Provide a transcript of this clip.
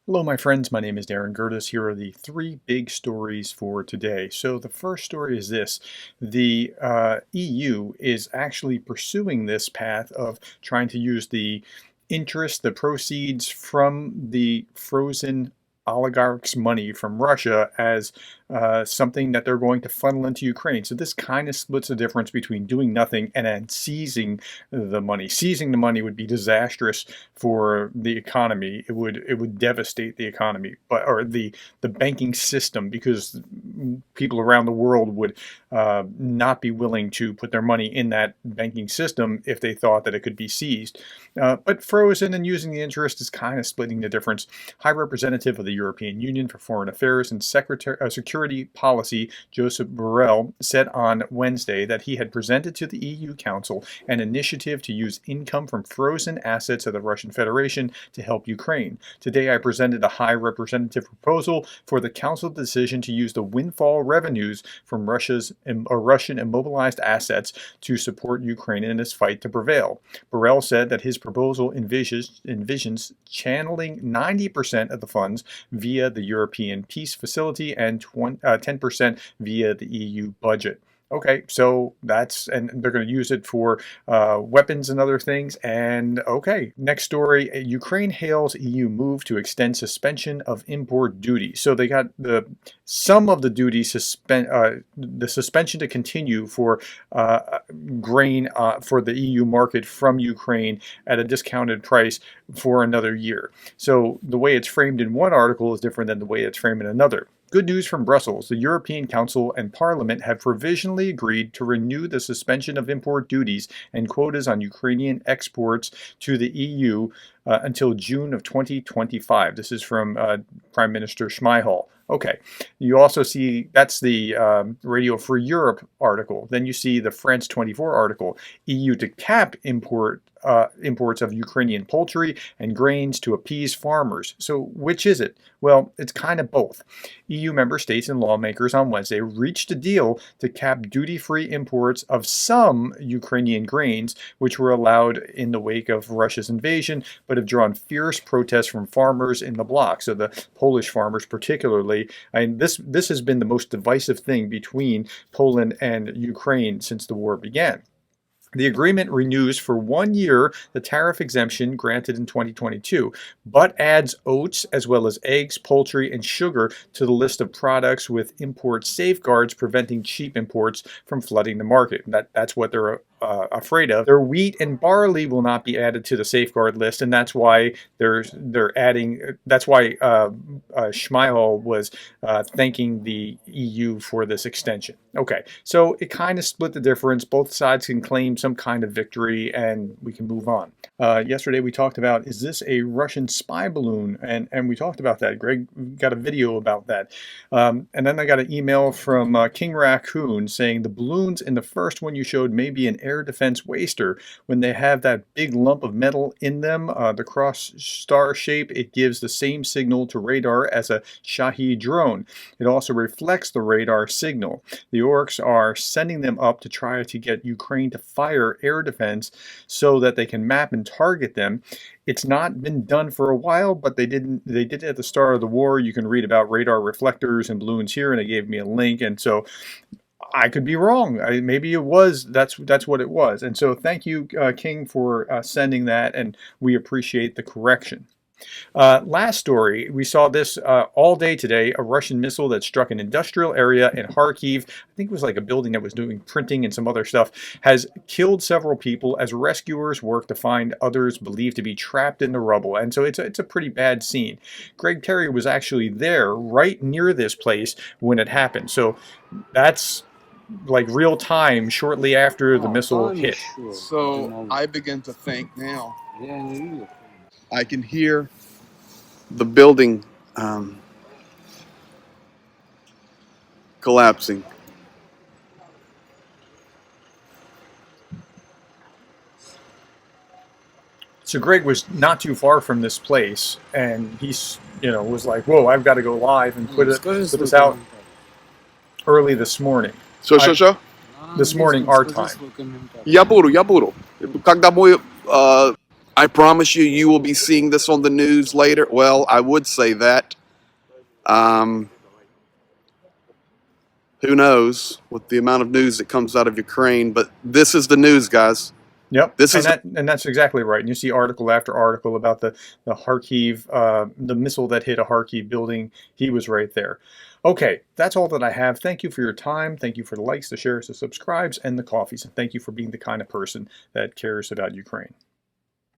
Hello, my friends. My name is Gerdes. Here are the three big stories for today. So the first story is this. The EU is actually pursuing this path of trying to use the interest, the proceeds from the frozen oligarchs' money from Russia as something that they're going to funnel into Ukraine. So this kind of splits the difference between doing nothing and then seizing the money. Seizing the money would be disastrous for the economy. It would devastate the economy, or the banking system, because people around the world would not be willing to put their money in that banking system if they thought that it could be seized. But frozen and using the interest is kind of splitting the difference. High Representative of the European Union for Foreign Affairs and Security Policy Josep Borrell said on Wednesday that he had presented to the EU Council an initiative to use income from frozen assets of the Russian Federation to help Ukraine. Today I presented a High Representative proposal for the Council decision to use the windfall revenues from Russian immobilized assets to support Ukraine in its fight to prevail. Borrell said that his proposal envisions channeling 90% of the funds via the European Peace Facility and 10% via the EU budget. Okay, so and they're going to use it for weapons and other things. And okay, next story, Ukraine hails EU move to extend suspension of import duty. So they got some of the duty the suspension to continue for grain for the EU market from Ukraine at a discounted price for another year. So the way it's framed in one article is different than the way it's framed in another. Good news from Brussels. The European Council and Parliament have provisionally agreed to renew the suspension of import duties and quotas on Ukrainian exports to the EU until June of 2025. This is from Prime Minister Schmeichel. Okay, you also see, that's the Radio Free Europe article. Then you see the France 24 article, EU to cap imports of Ukrainian poultry and grains to appease farmers. So which is it? Well, it's kind of both. EU member states and lawmakers on Wednesday reached a deal to cap duty-free imports of some Ukrainian grains, which were allowed in the wake of Russia's invasion, but have drawn fierce protests from farmers in the bloc. So the Polish farmers particularly. And this has been the most divisive thing between Poland and Ukraine since the war began. The agreement renews for 1 year the tariff exemption granted in 2022, but adds oats as well as eggs, poultry, and sugar to the list of products with import safeguards preventing cheap imports from flooding the market. That's what they're afraid of. Their wheat and barley will not be added to the safeguard list, and that's why they're adding. That's why Schmeichel was thanking the EU for this extension. Okay, so it kind of split the difference. Both sides can claim some kind of victory, and we can move on. Yesterday we talked about, is this a Russian spy balloon? And we talked about that. Greg got a video about that. And then I got an email from King Raccoon saying the balloons in the first one you showed may be an air defense waster. When they have that big lump of metal in them, the cross star shape, it gives the same signal to radar as a Shahed drone. It also reflects the radar signal. The orcs are sending them up to try to get Ukraine to fire air defense so that they can map and target them. It's not been done for a while, but they did it at the start of the war. You can read about radar reflectors and balloons here, and they gave me a link. And so I could be wrong. Maybe it was. That's what it was. And so thank you, King, for sending that, and we appreciate the correction. Last story, we saw this all day today, a Russian missile that struck an industrial area in Kharkiv. I think it was like a building that was doing printing and some other stuff, has killed several people as rescuers work to find others believed to be trapped in the rubble. And so it's a pretty bad scene. Greg Terry was actually there right near this place when it happened. So that's like real time shortly after the missile hit. So I begin to think now. I can hear the building collapsing. So Greg was not too far from this place, and he's, was like, "Whoa, I've got to go live and put this out early this morning." Что? This morning, our time. Я буду. Когда мой I promise you, you will be seeing this on the news later. Well, I would say that. Um, who knows with the amount of news that comes out of Ukraine, but this is the news, guys. Yep, This is and that's exactly right. And you see article after article about the Kharkiv, the missile that hit a Kharkiv building. He was right there. Okay, that's all that I have. Thank you for your time. Thank you for the likes, the shares, the subscribes, and the coffees. And thank you for being the kind of person that cares about Ukraine.